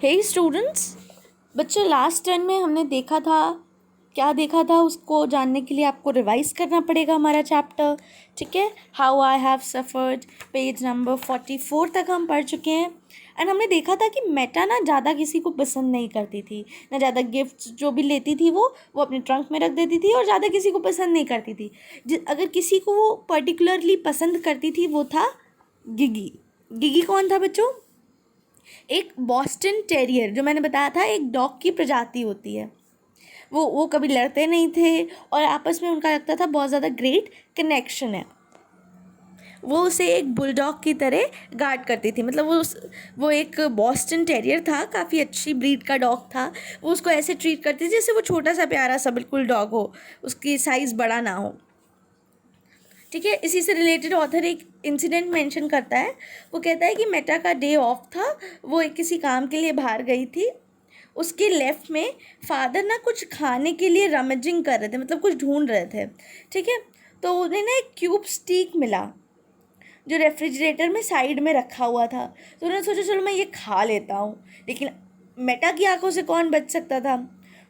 हे students, बच्चों last term में हमने देखा था, क्या देखा था उसको जानने के लिए आपको रिवाइज करना पड़ेगा हमारा चैप्टर। ठीक है, how I have suffered, page number 44 तक हम पढ़ चुके हैं। एंड हमने देखा था कि मेटा ना ज़्यादा किसी को पसंद नहीं करती थी, ना ज़्यादा गिफ्ट्स जो भी लेती थी वो अपने ट्रंक में रख देती थी, और ज़्यादा किसी को पसंद नहीं करती थी। अगर किसी को वो पर्टिकुलरली पसंद करती थी वो था गिगी। गिगी कौन था बच्चों? एक बॉस्टन टेरियर, जो मैंने बताया था एक डॉग की प्रजाति होती है। वो कभी लड़ते नहीं थे और आपस में उनका लगता था बहुत ज़्यादा ग्रेट कनेक्शन है। वो उसे एक बुलडॉग की तरह गार्ड करती थी, मतलब वो एक बॉस्टन टेरियर था, काफ़ी अच्छी ब्रीड का डॉग था। वो उसको ऐसे ट्रीट करती थी जैसे वो छोटा सा प्यारा सा बिल्कुल डॉग हो, उसकी साइज़ बड़ा ना हो। ठीक है, इसी से रिलेटेड ऑथर एक इंसिडेंट मेंशन करता है। वो कहता है कि मेटा का डे ऑफ था, वो एक किसी काम के लिए बाहर गई थी। उसके लेफ़्ट में फादर ना कुछ खाने के लिए रमेजिंग कर रहे थे, मतलब कुछ ढूंढ रहे थे। ठीक है, तो उन्हें ना एक क्यूब स्टीक मिला जो रेफ्रिजरेटर में साइड में रखा हुआ था। तो उन्होंने सोचा चलो मैं ये खा लेता हूँ, लेकिन मेटा की आंखों से कौन बच सकता था।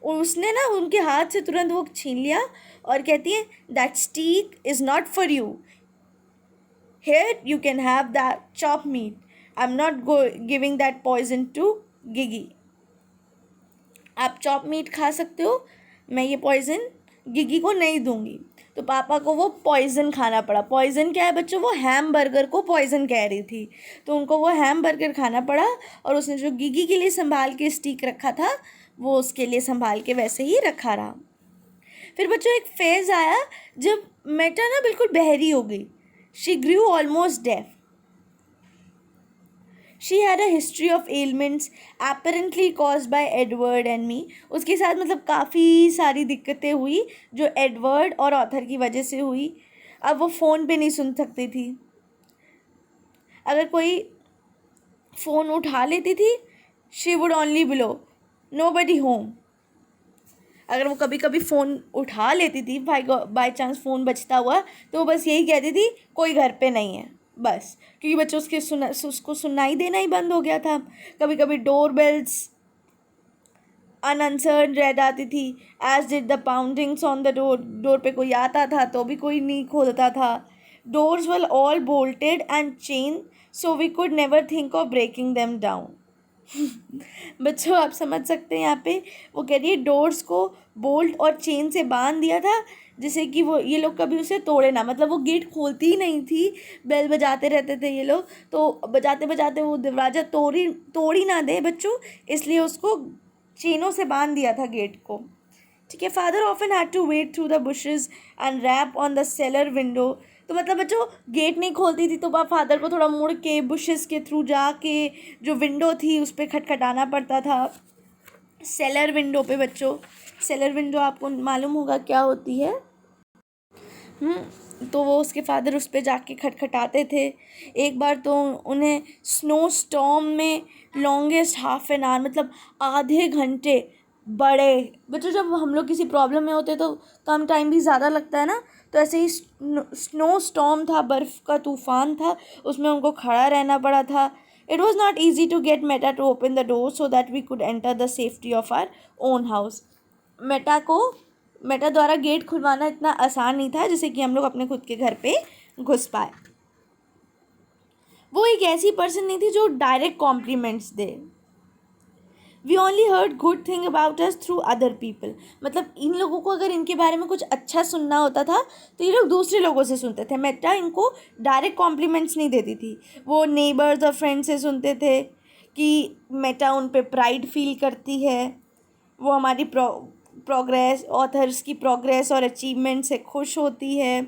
और उसने ना उनके हाथ से तुरंत वो छीन लिया और कहती है that steak is not for you, here you can have that chop meat, I am not giving that poison to Gigi. आप चॉप मीट खा सकते हो, मैं ये पॉइज़न गिगी को नहीं दूंगी। तो पापा को वो पॉइज़न खाना पड़ा। पॉइज़न क्या है बच्चों? वो हैम बर्गर को पॉइज़न कह रही थी, तो उनको वो हैम बर्गर खाना पड़ा। और उसने जो गिगी के लिए संभाल के स्टिक रखा था वो उसके लिए संभाल के वैसे ही रखा रहा। फिर बच्चों एक फेज़ आया जब मेटा ना बिल्कुल बहरी हो गई। She grew almost deaf. She had a history of ailments apparently caused by Edward and me. उसके साथ मतलब काफ़ी सारी दिक्कतें हुई जो एडवर्ड और ऑथर की वजह से हुई। अब वो फ़ोन पे नहीं सुन सकती थी। अगर कोई फ़ोन उठा लेती थी she would only below nobody home. अगर वो कभी कभी फ़ोन उठा लेती थी बाई चांस फ़ोन बजता हुआ, तो वो बस यही कहती थी कोई घर पे नहीं है, बस। क्योंकि बच्चों उसको सुनाई देना ही बंद हो गया था। कभी कभी डोर बेल्स अनआंसर्ड रह जाती थी, as did the poundings on the door. Door पे कोई आता था तो भी कोई नहीं खोलता था। Doors were all bolted and chain, so we could never think of breaking them down. बच्चों आप समझ सकते हैं, यहाँ पे वो कह रही है डोर्स को बोल्ट और चेन से बांध दिया था जिससे कि वो ये लोग कभी उसे तोड़े ना, मतलब वो गेट खोलती ही नहीं थी, बेल बजाते रहते थे ये लोग, तो बजाते बजाते वो दरवाज़ा तोड़ी ना दे बच्चों, इसलिए उसको चेनों से बांध दिया था गेट को। ठीक है, father often had to wade through the bushes and rap on the cellar window. तो मतलब बच्चों गेट नहीं खोलती थी तो फादर को थोड़ा मुड़ के बुशेस के थ्रू जाके जो विंडो थी उस पर खटखटाना पड़ता था। सेलर विंडो पे बच्चों, सेलर विंडो आपको मालूम होगा क्या होती है। तो वो उसके फादर उस पर जाके खटखटाते थे। एक बार तो उन्हें स्नो स्टॉर्म में लॉन्गेस्ट हाफ एन आवर, मतलब आधे घंटे, बड़े बच्चों जब हम लोग किसी प्रॉब्लम में होते तो कम टाइम भी ज़्यादा लगता है ना, तो ऐसे ही स्नो स्टॉर्म था, बर्फ़ का तूफ़ान था, उसमें उनको खड़ा रहना पड़ा था। It was not easy to get Meta to open the door so that we could enter the safety of our own house. Meta द्वारा गेट खुलवाना इतना आसान नहीं था जिससे कि हम लोग अपने खुद के घर पे घुस पाए। वो एक ऐसी पर्सन नहीं थी जो डायरेक्ट कॉम्प्लीमेंट्स दे। We only heard good thing about us through other people. मतलब इन लोगों को अगर इनके बारे में कुछ अच्छा सुनना होता था तो ये लोग दूसरे लोगों से सुनते थे। मेटा इनको डायरेक्ट कॉम्प्लीमेंट्स नहीं देती थी, वो नेबर्स और फ्रेंड्स से सुनते थे कि मेटा उन पे प्राइड फील करती है, वो हमारी प्रोग्रेस, ऑथर्स की प्रोग्रेस और अचीवमेंट से खुश होती है,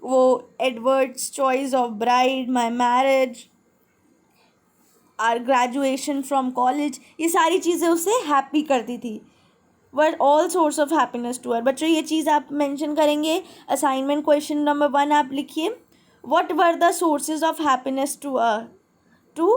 वो Edward's choice of bride, my marriage, our graduation from college, ये सारी चीज़ें उसे हैप्पी करती थी। Were all sources of happiness to her. बच्चों ये चीज़ आप मेंशन करेंगे। असाइनमेंट क्वेश्चन नंबर 1 आप लिखिए, what were the sources of happiness to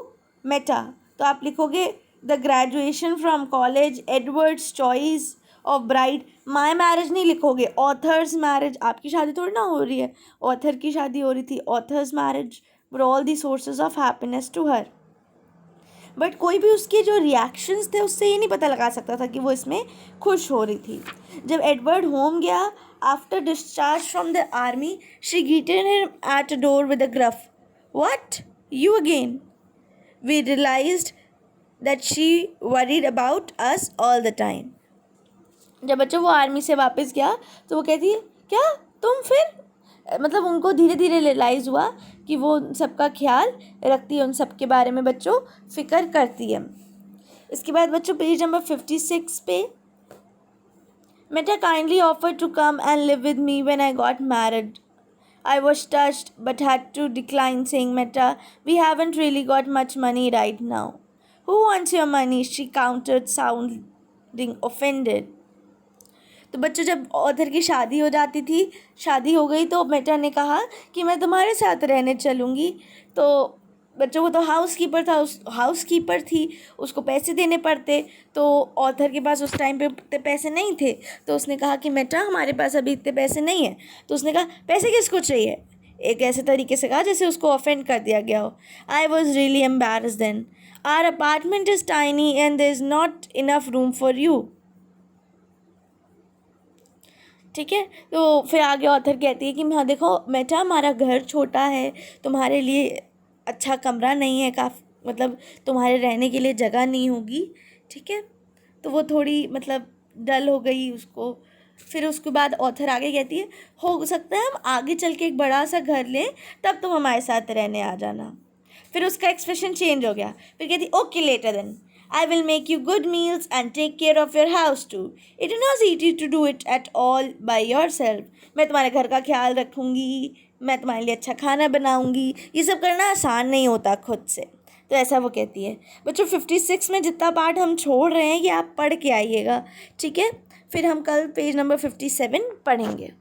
Meta. तो आप लिखोगे the graduation from college, Edward's choice of bride, my marriage नहीं लिखोगे, ऑथर्स मैरिज, आपकी शादी थोड़ी ना हो रही है, ऑथर की शादी हो रही थी, author's marriage were all the sources of happiness to her. But कोई भी उसके जो रिएक्शंस थे उससे ये नहीं पता लगा सकता था कि वो इसमें खुश हो रही थी. जब एडवर्ड होम गया after discharge from the army, she greeted him at a door with a gruff, "What? You again?" We realized that she worried about us all the time. जब बच्चों वो आर्मी से वापस गया तो वो कहती है, क्या तुम फिर, मतलब उनको धीरे धीरे रियलाइज़ हुआ कि वो उन सबका ख्याल रखती है, उन सब के बारे में बच्चों फ़िक्र करती है. इसके बाद बच्चों पेज नंबर 56 पे, Meta kindly offered to come and live with me when I got married. I was touched but had to decline, saying, Meta, we haven't really got much money right now. Who wants your money? She countered, sounding offended. तो बच्चों जब author की शादी हो जाती थी, शादी हो गई तो मेटा ने कहा कि मैं तुम्हारे साथ रहने चलूँगी. तो बच्चों वो तो हाउस कीपर थी, उसको पैसे देने पड़ते. तो ऑथर के पास उस टाइम पे इतने पैसे नहीं थे, तो उसने कहा कि मेटा हमारे पास अभी इतने पैसे नहीं हैं. तो उसने कहा पैसे किसको चाहिए, एक ऐसे तरीके से कहा जैसे उसको ऑफेंड कर दिया गया हो. I was really embarrassed then. Our apartment is tiny and there is not enough room for you. ठीक है. तो फिर आगे ऑथर कहती है कि हाँ देखो मेटा, हमारा घर छोटा है, तुम्हारे लिए अच्छा कमरा नहीं है, मतलब तुम्हारे रहने के लिए जगह नहीं होगी. ठीक है. तो वो थोड़ी मतलब डल हो गई उसको. फिर उसके बाद ऑथर आगे कहती है, हो सकता है हम आगे चल के एक बड़ा सा घर लें, तब तुम हमारे साथ रहने आ जाना. फिर उसका एक्सप्रेशन चेंज हो गया. फिर कहती okay later then, I will make you good meals and take care of your house too. It is not easy to do it at all by yourself. मैं तुम्हारे घर का ख्याल रखूँगी, मैं तुम्हारे लिए अच्छा खाना बनाऊँगी. ये सब करना आसान नहीं होता खुद से. तो ऐसा वो कहती है. बच्चों 56 में जितना पार्ट हम छोड़ रहे हैं ये आप पढ़ के आइएगा. ठीक है. फिर हम कल पेज नंबर 57 पढ़ेंगे.